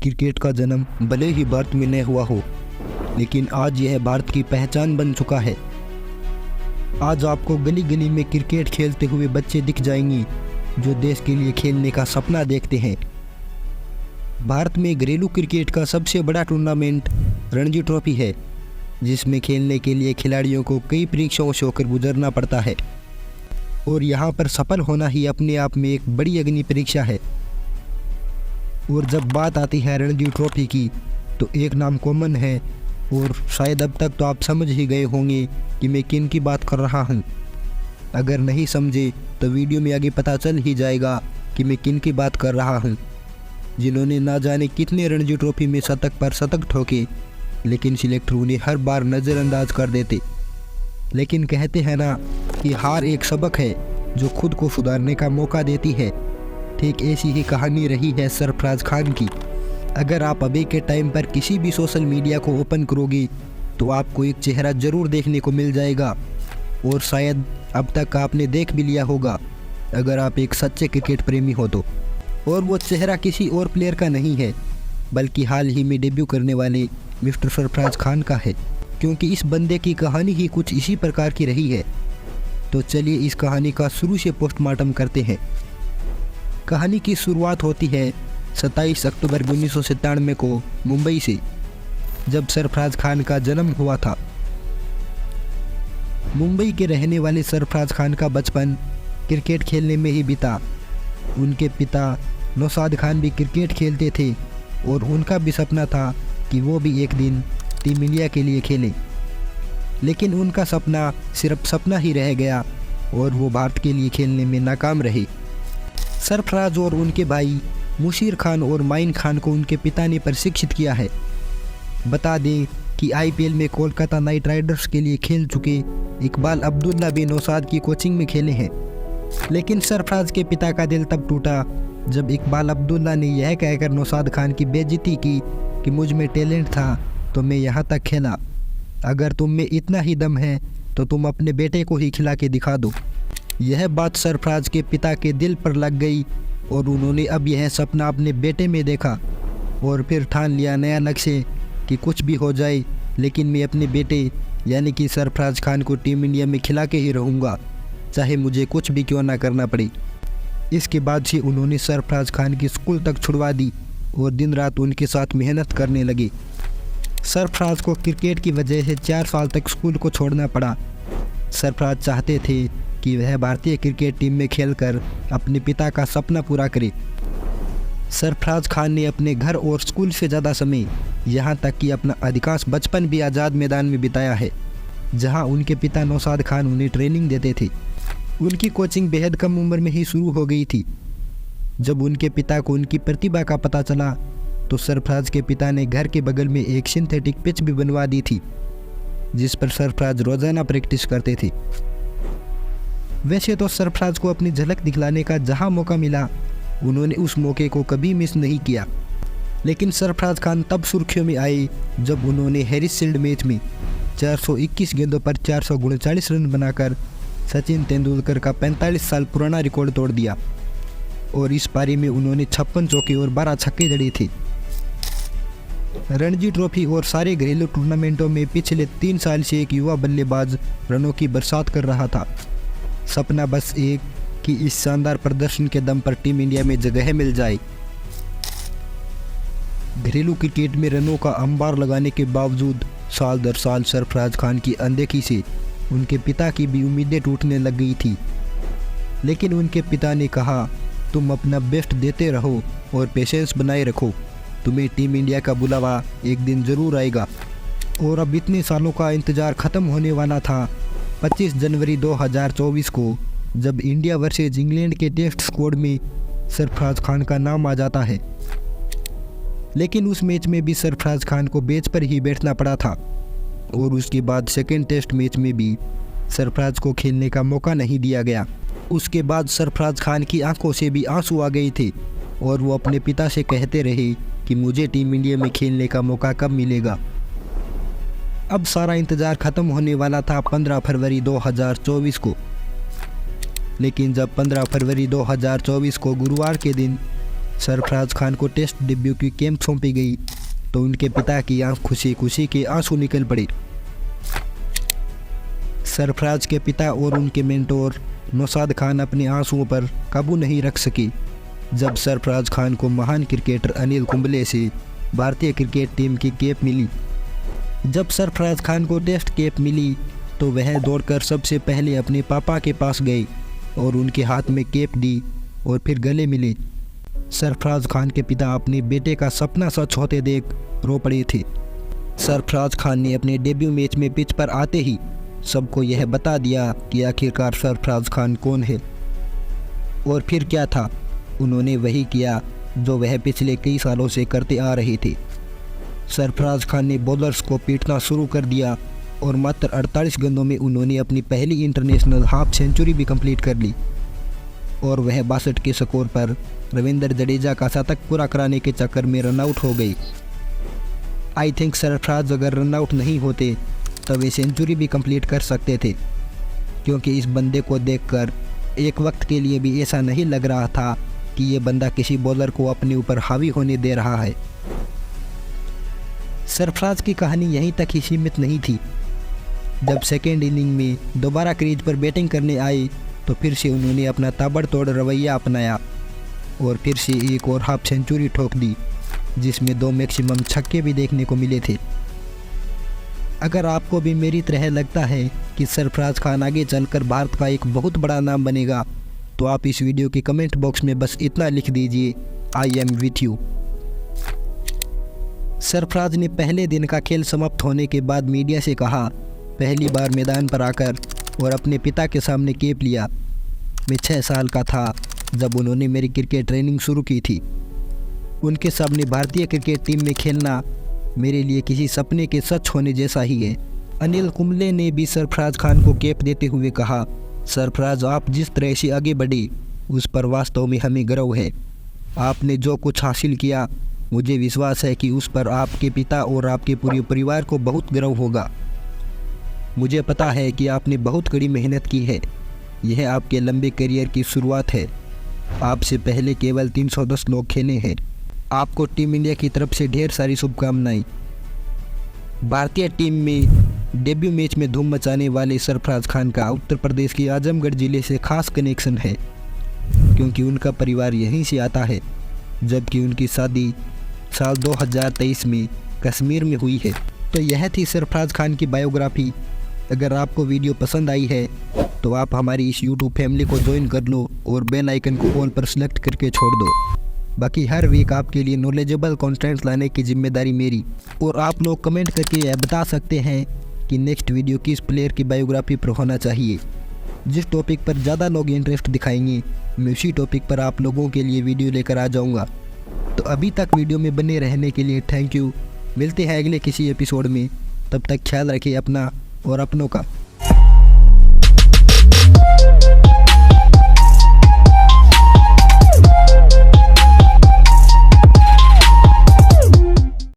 Cricket का जन्म भले ही भारत में न हुआ हो, लेकिन आज यह भारत की पहचान बन चुका है। आज आपको गली गली में क्रिकेट खेलते हुए बच्चे दिख जाएंगे जो देश के लिए खेलने का सपना देखते हैं। भारत में घरेलू क्रिकेट का सबसे बड़ा टूर्नामेंट रणजी ट्रॉफी है, जिसमें खेलने के लिए खिलाड़ियों को कई परीक्षाओं से होकर गुजरना पड़ता है और यहाँ पर सफल होना ही अपने आप में एक बड़ी अग्नि परीक्षा है। और जब बात आती है रणजी ट्रॉफी की, तो एक नाम कॉमन है और शायद अब तक तो आप समझ ही गए होंगे कि मैं किन की बात कर रहा हूँ। अगर नहीं समझे तो वीडियो में आगे पता चल ही जाएगा कि मैं किन की बात कर रहा हूँ, जिन्होंने ना जाने कितने रणजी ट्रॉफी में शतक पर शतक ठोके, लेकिन सिलेक्टर उन्हें हर बार नज़रअंदाज कर देते। लेकिन कहते हैं ना कि हार एक सबक है जो खुद को सुधारने का मौका देती है। ठीक ऐसी ही कहानी रही है सरफराज खान की। अगर आप अभी के टाइम पर किसी भी सोशल मीडिया को ओपन करोगे तो आपको एक चेहरा ज़रूर देखने को मिल जाएगा, और शायद अब तक आपने देख भी लिया होगा अगर आप एक सच्चे क्रिकेट प्रेमी हो तो। और वो चेहरा किसी और प्लेयर का नहीं है, बल्कि हाल ही में डेब्यू करने वाले मिस्टर सरफराज खान का है, क्योंकि इस बंदे की कहानी ही कुछ इसी प्रकार की रही है। तो चलिए इस कहानी का शुरू से पोस्टमार्टम करते हैं। कहानी की शुरुआत होती है 27 अक्टूबर 1997 को मुंबई से, जब सरफराज खान का जन्म हुआ था। मुंबई के रहने वाले सरफराज खान का बचपन क्रिकेट खेलने में ही बीता। उनके पिता नौशाद खान भी क्रिकेट खेलते थे और उनका भी सपना था कि वो भी एक दिन टीम इंडिया के लिए खेले, लेकिन उनका सपना सिर्फ सपना ही रह गया और वो भारत के लिए खेलने में नाकाम रहे। सरफराज और उनके भाई मुशीर खान और माइन खान को उनके पिता ने प्रशिक्षित किया है। बता दें कि आईपीएल में कोलकाता नाइट राइडर्स के लिए खेल चुके इकबाल अब्दुल्ला भी नौशाद की कोचिंग में खेले हैं। लेकिन सरफराज के पिता का दिल तब टूटा जब इकबाल अब्दुल्ला ने यह कहकर नौशाद खान की बेइज्जती की कि मुझ में टैलेंट था तो मैं यहाँ तक खेला, अगर तुम में इतना ही दम है तो तुम अपने बेटे को ही खिला के दिखा दो। यह बात सरफराज के पिता के दिल पर लग गई और उन्होंने अब यह सपना अपने बेटे में देखा और फिर ठान लिया नया लक्ष्य कि कुछ भी हो जाए, लेकिन मैं अपने बेटे यानी कि सरफराज खान को टीम इंडिया में खिला के ही रहूँगा, चाहे मुझे कुछ भी क्यों ना करना पड़े। इसके बाद से उन्होंने सरफराज खान की स्कूल तक छुड़वा दी और दिन रात उनके साथ मेहनत करने लगे। सरफराज को क्रिकेट की वजह से 4 साल तक स्कूल को छोड़ना पड़ा। सरफराज चाहते थे कि वह भारतीय क्रिकेट टीम में खेलकर अपने पिता का सपना पूरा करे। सरफराज खान ने अपने घर और स्कूल से ज़्यादा समय, यहाँ तक कि अपना अधिकांश बचपन भी आज़ाद मैदान में बिताया है, जहाँ उनके पिता नौशाद खान उन्हें ट्रेनिंग देते थे। उनकी कोचिंग बेहद कम उम्र में ही शुरू हो गई थी। जब उनके पिता को उनकी प्रतिभा का पता चला तो सरफराज के पिता ने घर के बगल में एक सिंथेटिक पिच भी बनवा दी थी, जिस पर सरफराज रोज़ाना प्रैक्टिस करते थे। वैसे तो सरफराज को अपनी झलक दिखलाने का जहां मौका मिला, उन्होंने उस मौके को कभी मिस नहीं किया। लेकिन सरफराज खान तब सुर्खियों में आए जब उन्होंने हैरिसफील्ड मैच में 421 गेंदों पर 439 रन बनाकर सचिन तेंदुलकर का 45 साल पुराना रिकॉर्ड तोड़ दिया, और इस पारी में उन्होंने 56 चौके और 12 छक्के जड़े थे। रणजी ट्रॉफी और सारे घरेलू टूर्नामेंटों में पिछले 3 साल से एक युवा बल्लेबाज रनों की बरसात कर रहा था। सपना बस एक कि इस शानदार प्रदर्शन के दम पर टीम इंडिया में जगह मिल जाए। घरेलू क्रिकेट में रनों का अंबार लगाने के बावजूद साल दर साल सरफराज खान की अनदेखी से उनके पिता की भी उम्मीदें टूटने लग गई थी। लेकिन उनके पिता ने कहा, तुम अपना बेस्ट देते रहो और पेशेंस बनाए रखो, तुम्हें टीम इंडिया का बुलावा एक दिन ज़रूर आएगा। और अब इतने सालों का इंतज़ार ख़त्म होने वाला था। 25 जनवरी 2024 को जब इंडिया वर्सेज इंग्लैंड के टेस्ट स्क्वाड में सरफराज खान का नाम आ जाता है। लेकिन उस मैच में भी सरफराज खान को बेंच पर ही बैठना पड़ा था, और उसके बाद सेकेंड टेस्ट मैच में भी सरफराज को खेलने का मौका नहीं दिया गया। उसके बाद सरफराज खान की आंखों से भी आंसू आ गए थे और वो अपने पिता से कहते रहे कि मुझे टीम इंडिया में खेलने का मौका कब मिलेगा। अब सारा इंतज़ार ख़त्म होने वाला था 15 फरवरी 2024 को। लेकिन जब 15 फरवरी 2024 को गुरुवार के दिन सरफराज खान को टेस्ट डेब्यू की कैंप सौंपी गई तो उनके पिता की आंख खुशी खुशी के आंसू निकल पड़े। सरफराज के पिता और उनके मेंटोर नौशाद खान अपने आंसुओं पर काबू नहीं रख सके जब सरफराज खान को महान क्रिकेटर अनिल कुंबले से भारतीय क्रिकेट टीम की कैप मिली। जब सरफराज खान को टेस्ट कैप मिली तो वह दौड़कर सबसे पहले अपने पापा के पास गए और उनके हाथ में कैप दी और फिर गले मिले। सरफराज खान के पिता अपने बेटे का सपना सच होते देख रो पड़े थे। सरफराज खान ने अपने डेब्यू मैच में पिच पर आते ही सबको यह बता दिया कि आखिरकार सरफराज खान कौन है। और फिर क्या था, उन्होंने वही किया जो वह पिछले कई सालों से करते आ रहे थे। सरफराज खान ने बॉलर्स को पीटना शुरू कर दिया और मात्र 48 गेंदों में उन्होंने अपनी पहली इंटरनेशनल हाफ सेंचुरी भी कंप्लीट कर ली और वह 62 के स्कोर पर रविंद्र जडेजा का शतक पूरा कराने के चक्कर में रनआउट हो गई। आई थिंक सरफराज अगर रनआउट नहीं होते तब वे सेंचुरी भी कंप्लीट कर सकते थे, क्योंकि इस बंदे को देखकर एक वक्त के लिए भी ऐसा नहीं लग रहा था कि ये बंदा किसी बॉलर को अपने ऊपर हावी होने दे रहा है। सरफराज की कहानी यहीं तक ही सीमित नहीं थी। जब सेकेंड इनिंग में दोबारा क्रीज पर बैटिंग करने आए तो फिर से उन्होंने अपना ताबड़तोड़ रवैया अपनाया और फिर से एक और हाफ सेंचुरी ठोक दी, जिसमें 2 मैक्सिमम छक्के भी देखने को मिले थे। अगर आपको भी मेरी तरह लगता है कि सरफराज खान आगे चलकर भारत का एक बहुत बड़ा नाम बनेगा तो आप इस वीडियो के कमेंट बॉक्स में बस इतना लिख दीजिए, I am with you. Sarfaraz ने पहले दिन का खेल समाप्त होने के बाद मीडिया से कहा, पहली बार मैदान पर आकर और अपने पिता के सामने कैप लिया। मैं 6 साल का था जब उन्होंने मेरी क्रिकेट ट्रेनिंग शुरू की थी। उनके सामने भारतीय क्रिकेट टीम में खेलना मेरे लिए किसी सपने के सच होने जैसा ही है। अनिल कुंबले ने भी सरफराज खान को कैप देते हुए कहा, सरफराज आप जिस तरह से आगे बढ़े उस पर वास्तव में हमें गर्व है। आपने जो कुछ हासिल किया मुझे विश्वास है कि उस पर आपके पिता और आपके पूरे परिवार को बहुत गर्व होगा। मुझे पता है कि आपने बहुत कड़ी मेहनत की है। यह आपके लंबे करियर की शुरुआत है। आपसे पहले केवल 310 लोग खेले हैं। आपको टीम इंडिया की तरफ से ढेर सारी शुभकामनाएं। भारतीय टीम में डेब्यू मैच में धूम मचाने वाले सरफराज खान का उत्तर प्रदेश के आजमगढ़ ज़िले से खास कनेक्शन है, क्योंकि उनका परिवार यहीं से आता है, जबकि उनकी शादी साल 2023 में कश्मीर में हुई है। तो यह थी सरफराज खान की बायोग्राफी। अगर आपको वीडियो पसंद आई है तो आप हमारी इस यूट्यूब फैमिली को ज्वाइन कर लो और बेल आइकन को ऑल पर सेलेक्ट करके छोड़ दो। बाकी हर वीक आपके लिए नॉलेजेबल कंटेंट लाने की जिम्मेदारी मेरी। और आप लोग कमेंट करके यह बता सकते हैं कि नेक्स्ट वीडियो किस प्लेयर की बायोग्राफी पर होना चाहिए। जिस टॉपिक पर ज़्यादा लोग इंटरेस्ट दिखाएंगे मैं उसी टॉपिक पर आप लोगों के लिए वीडियो लेकर आ जाऊँगा। तो अभी तक वीडियो में बने रहने के लिए थैंक यू। मिलते हैं अगले किसी एपिसोड में, तब तक ख्याल रखिए अपना और अपनों का।